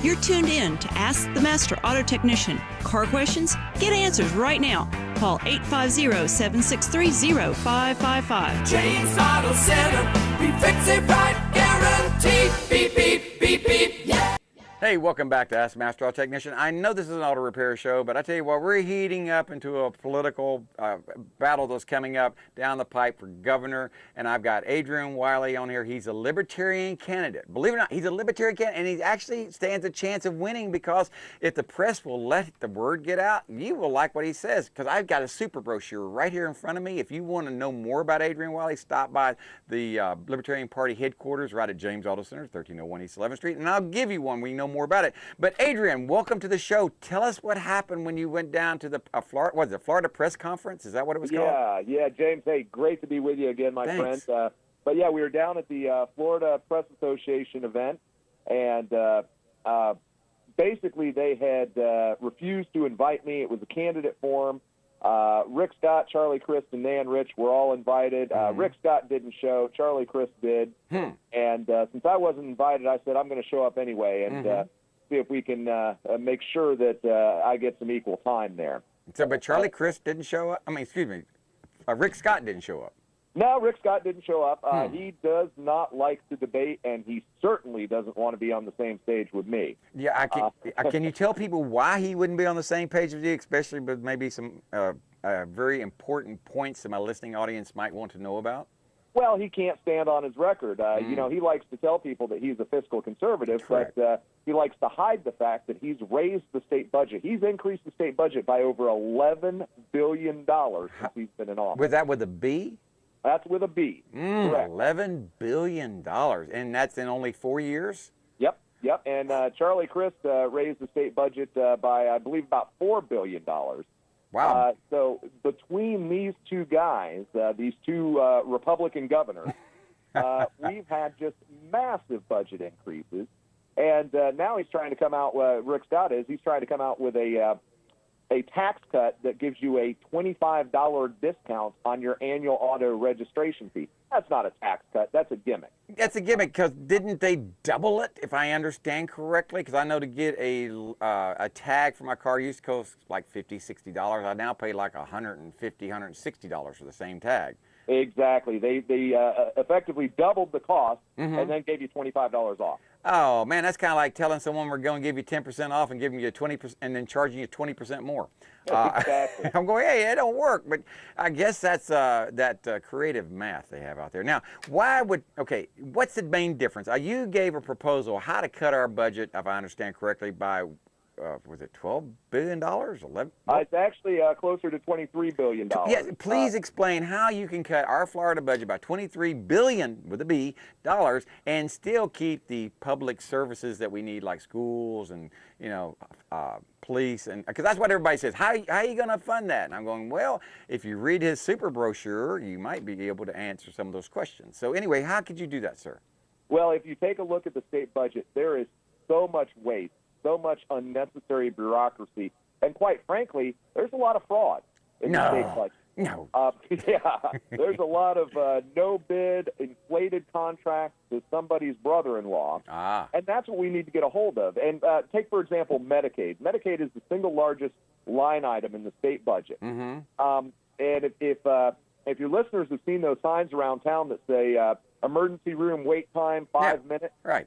You're tuned in to Ask the Master Auto Technician. Car questions? Get answers right now. Call 850-763-0555. James Auto Center, we fix it right, guaranteed. Beep, beep, beep, beep, yeah. Hey, welcome back to Ask Master Auto Technician. I know this is an auto repair show, but I tell you what, we're heating up into a political battle that's coming up down the pipe for governor, and I've got Adrain Wyllie on here. He's a Libertarian candidate. Believe it or not, he's a Libertarian candidate, and he actually stands a chance of winning because if the press will let the word get out, you will like what he says, because I've got a super brochure right here in front of me. If you want to know more about Adrain Wyllie, stop by the Libertarian Party headquarters right at James Auto Center, 1301 East 11th Street, and I'll give you one. We know more about it. But Adrain, welcome to the show. Tell us what happened when you went down to the Florida press conference. Is that what it was called? Yeah, James. Hey, great to be with you again, my friend. But yeah, we were down at the Florida Press Association event, and basically they had refused to invite me. It was a candidate forum. Rick Scott, Charlie Crist, and Nan Rich were all invited. Rick Scott didn't show. Charlie Crist did. And since I wasn't invited, I said I'm going to show up anyway and see if we can make sure that I get some equal time there. So, but Charlie Crist didn't show up? I mean, excuse me, Rick Scott didn't show up. No, Rick Scott didn't show up. He does not like to debate, and he certainly doesn't want to be on the same stage with me. Yeah, can you tell people why he wouldn't be on the same page with you, especially with maybe some very important points that my listening audience might want to know about? Well, he can't stand on his record. You know, he likes to tell people that he's a fiscal conservative, but he likes to hide the fact that he's raised the state budget. He's increased the state budget by over $11 billion since he's been in office. Was that with a B? That's with a B. $11 billion. And that's in only 4 years? Yep. And Charlie Crist raised the state budget by, I believe, about $4 billion. Wow. So between these two guys, these two Republican governors, we've had just massive budget increases. And now he's trying to come out, Rick Scott he's trying to come out with a tax cut that gives you a $25 discount on your annual auto registration fee. That's not a tax cut. That's a gimmick. That's a gimmick, because didn't they double it, if I understand correctly? Because I know to get a tag for my car used to cost like $50, $60. I now pay like $150, $160 for the same tag. Exactly. They effectively doubled the cost and then gave you $25 off. Oh, man, that's kind of like telling someone we're going to give you 10% off and giving you 20% and then charging you 20% more. Exactly. I'm going, hey, it don't work. But I guess that's that creative math they have out there. Now, what's the main difference? You gave a proposal how to cut our budget, if I understand correctly, by was it $12 billion? 11? It's actually closer to $23 billion. Yeah, please explain how you can cut our Florida budget by $23 billion, with a B, dollars, and still keep the public services that we need, like schools and, police, and because that's what everybody says. How are you going to fund that? And I'm going, well, if you read his super brochure, you might be able to answer some of those questions. So anyway, how could you do that, sir? Well, if you take a look at the state budget, there is so much waste, so much unnecessary bureaucracy, and quite frankly, there's a lot of fraud in the state budget. No. There's a lot of no-bid, inflated contracts to somebody's brother-in-law, and that's what we need to get a hold of. And take, for example, Medicaid. Medicaid is the single largest line item in the state budget. And if your listeners have seen those signs around town that say emergency room wait time 5 minutes, right.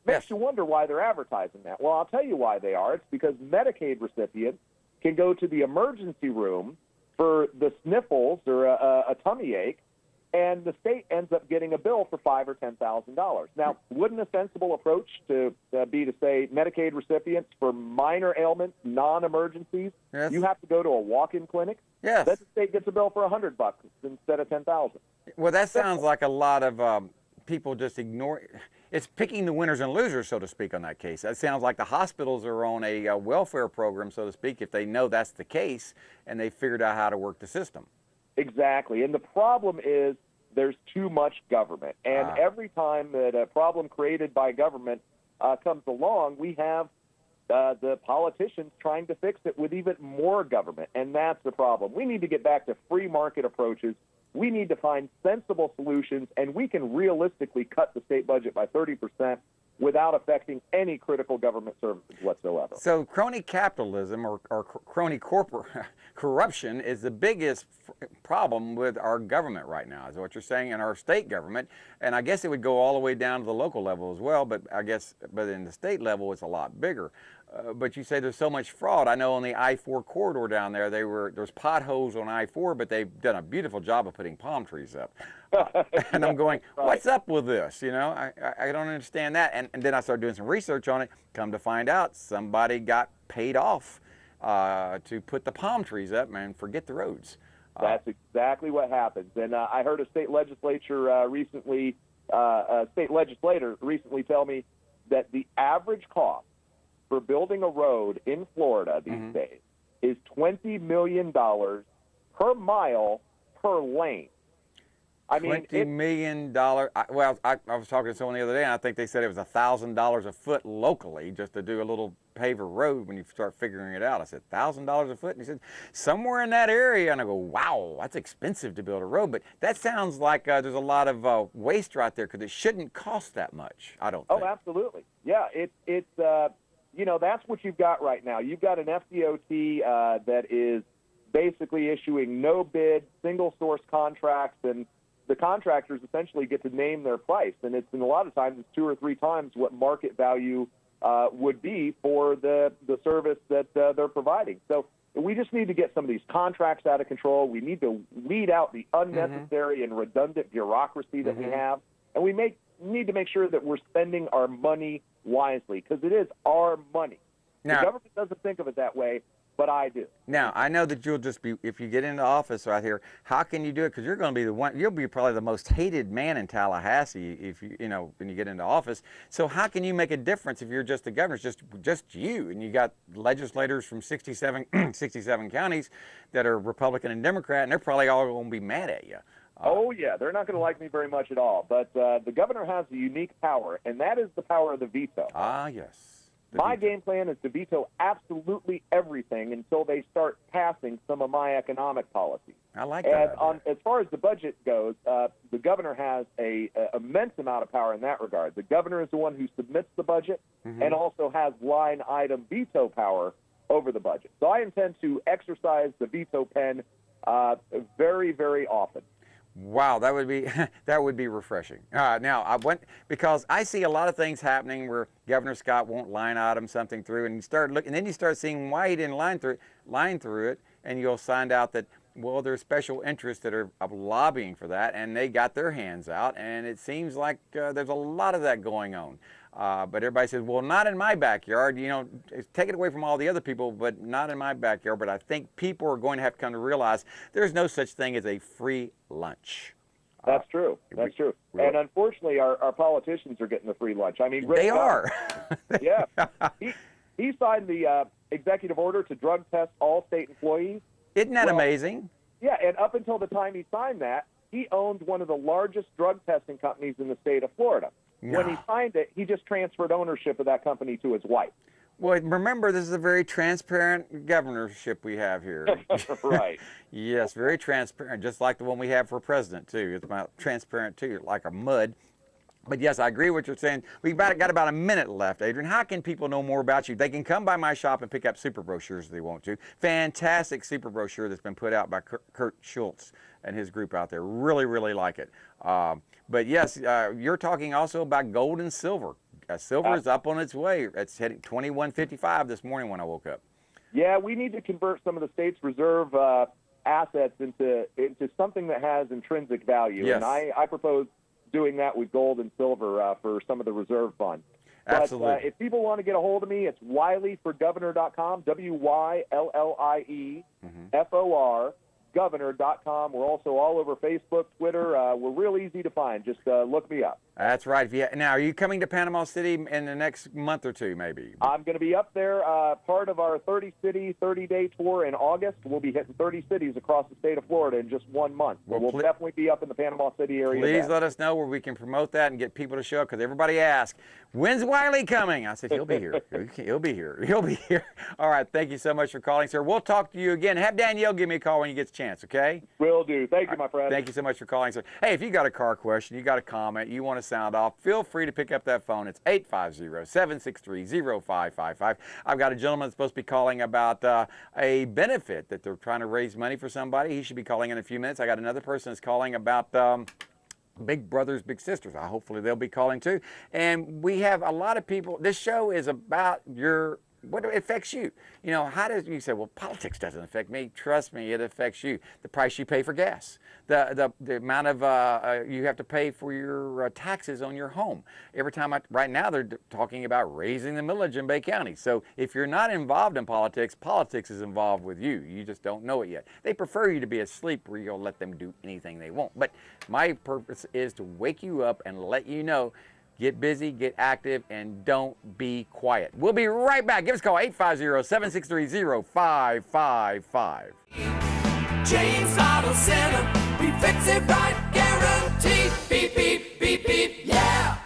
Makes you wonder why they're advertising that. Well, I'll tell you why they are. It's because Medicaid recipients can go to the emergency room for the sniffles or a tummy ache, and the state ends up getting a bill for $5,000 or $10,000. Now, wouldn't a sensible approach to be to say Medicaid recipients for minor ailments, non-emergencies, you have to go to a walk-in clinic? Yes. Then the state gets a bill for $100 instead of $10,000. Well, that sounds like a lot of people just ignore. It's picking the winners and losers, so to speak, on that case. That sounds like the hospitals are on a welfare program, so to speak, if they know that's the case and they figured out how to work the system. Exactly. And the problem is there's too much government. And every time that a problem created by government comes along, we have the politicians trying to fix it with even more government. And that's the problem. We need to get back to free market approaches. We need to find sensible solutions, and we can realistically cut the state budget by 30% without affecting any critical government services whatsoever. So crony capitalism or crony corruption is the biggest problem with our government right now, is what you're saying, and our state government. And I guess it would go all the way down to the local level as well, but in the state level it's a lot bigger. But you say there's so much fraud. I know on the I-4 corridor down there, there's potholes on I-4, but they've done a beautiful job of putting palm trees up. And I'm going, what's up with this? You know, I don't understand that. And then I started doing some research on it. Come to find out, somebody got paid off to put the palm trees up and forget the roads. That's exactly what happens. And I heard a state legislator recently tell me that the average cost for building a road in Florida these days is $20 million per mile per lane. I mean, $20 million. Well, I was talking to someone the other day, and I think they said it was $1,000 a foot locally just to do a little paver road when you start figuring it out. I said, $1,000 a foot? And he said, somewhere in that area. And I go, wow, that's expensive to build a road. But that sounds like there's a lot of waste right there because it shouldn't cost that much, I don't think. Oh, absolutely. Yeah, it's you know, that's what you've got right now. You've got an FDOT that is basically issuing no bid, single source contracts, and the contractors essentially get to name their price. And a lot of times it's 2 or 3 times what market value would be for the service that they're providing. So we just need to get some of these contracts out of control. We need to weed out the unnecessary and redundant bureaucracy that we have. And we need to make sure that we're spending our money wisely, because it is our money. Now, the government doesn't think of it that way, but I do. Now, I know that you'll just be, if you get into office right here, how can you do it? Because you're going to be the one, you'll be probably the most hated man in Tallahassee if you know, when you get into office. So how can you make a difference if you're just the governor? It's just you, and you got legislators from 67 counties that are Republican and Democrat, and they're probably all going to be mad at you. Oh, yeah, they're not going to like me very much at all. But the governor has a unique power, and that is the power of the veto. Ah, yes. My game plan is to veto absolutely everything until they start passing some of my economic policies. I like that. And as far as the budget goes, the governor has an immense amount of power in that regard. The governor is the one who submits the budget and also has line item veto power over the budget. So I intend to exercise the veto pen very, very often. Wow, that would be refreshing. Now because I see a lot of things happening where Governor Scott won't line item something through, and you start looking, and then you start seeing why he didn't line through it, and you'll find out that, well, there's special interests that are lobbying for that, and they got their hands out, and it seems like there's a lot of that going on. But everybody says, well, not in my backyard. You know, take it away from all the other people, but not in my backyard. But I think people are going to have to come to realize there's no such thing as a free lunch. That's true. That's true. And unfortunately, our politicians are getting the free lunch. I mean, they are. Yeah. He signed the executive order to drug test all state employees. Isn't that amazing? Yeah, and up until the time he signed that, he owned one of the largest drug testing companies in the state of Florida. When he signed it, he just transferred ownership of that company to his wife. Well, remember, this is a very transparent governorship we have here. Right. Yes, very transparent, just like the one we have for president, too. It's about transparent, too, like a mud. But yes, I agree with what you're saying. We've got about a minute left, Adrian. How can people know more about you? They can come by my shop and pick up super brochures if they want to. Fantastic super brochure that's been put out by Kurt Schultz and his group out there. Really, really like it. But yes, you're talking also about gold and silver. Silver is up on its way. It's heading 21.55 this morning when I woke up. Yeah, we need to convert some of the state's reserve assets into something that has intrinsic value. Yes. And I propose doing that with gold and silver for some of the reserve funds. Absolutely. But if people want to get a hold of me, it's WylieForGovernor.com, WYLLIEFOR. Governor.com. We're also all over Facebook, Twitter. We're real easy to find. Just look me up. That's right. Now, are you coming to Panama City in the next month or two, maybe? I'm going to be up there, part of our 30-city, 30-day tour in August. We'll be hitting 30 cities across the state of Florida in just 1 month. We'll definitely be up in the Panama City area. Please let us know where we can promote that and get people to show up, because everybody asks, when's Wyllie coming? I said, he'll be here. He'll be here. He'll be here. All right. Thank you so much for calling, sir. We'll talk to you again. Have Danielle give me a call when you get a chance. chance, okay? Will do. Thank you, my friend. Thank you so much for calling, sir. Hey, if you got a car question, you got a comment, you want to sound off, feel free to pick up that phone. It's 850-763-0555. I've got a gentleman that's supposed to be calling about a benefit that they're trying to raise money for somebody. He should be calling in a few minutes. I got another person that's calling about big brothers, big sisters. Hopefully they'll be calling too. And we have a lot of people. This show is about what affects you. You know, how does you say, well, politics doesn't affect me? Trust me, it affects you. The price you pay for gas, the amount of you have to pay for your taxes on your home. Every time right now they're talking about raising the millage in Bay County. So if you're not involved in politics, politics is involved with you. You just don't know it yet. They prefer you to be asleep where you'll let them do anything they want. But my purpose is to wake you up and let you know. Get busy, get active, and don't be quiet. We'll be right back. Give us a call, 850-763-0555. James Auto Center, we fix it right, guaranteed. Beep, beep, beep, beep, yeah.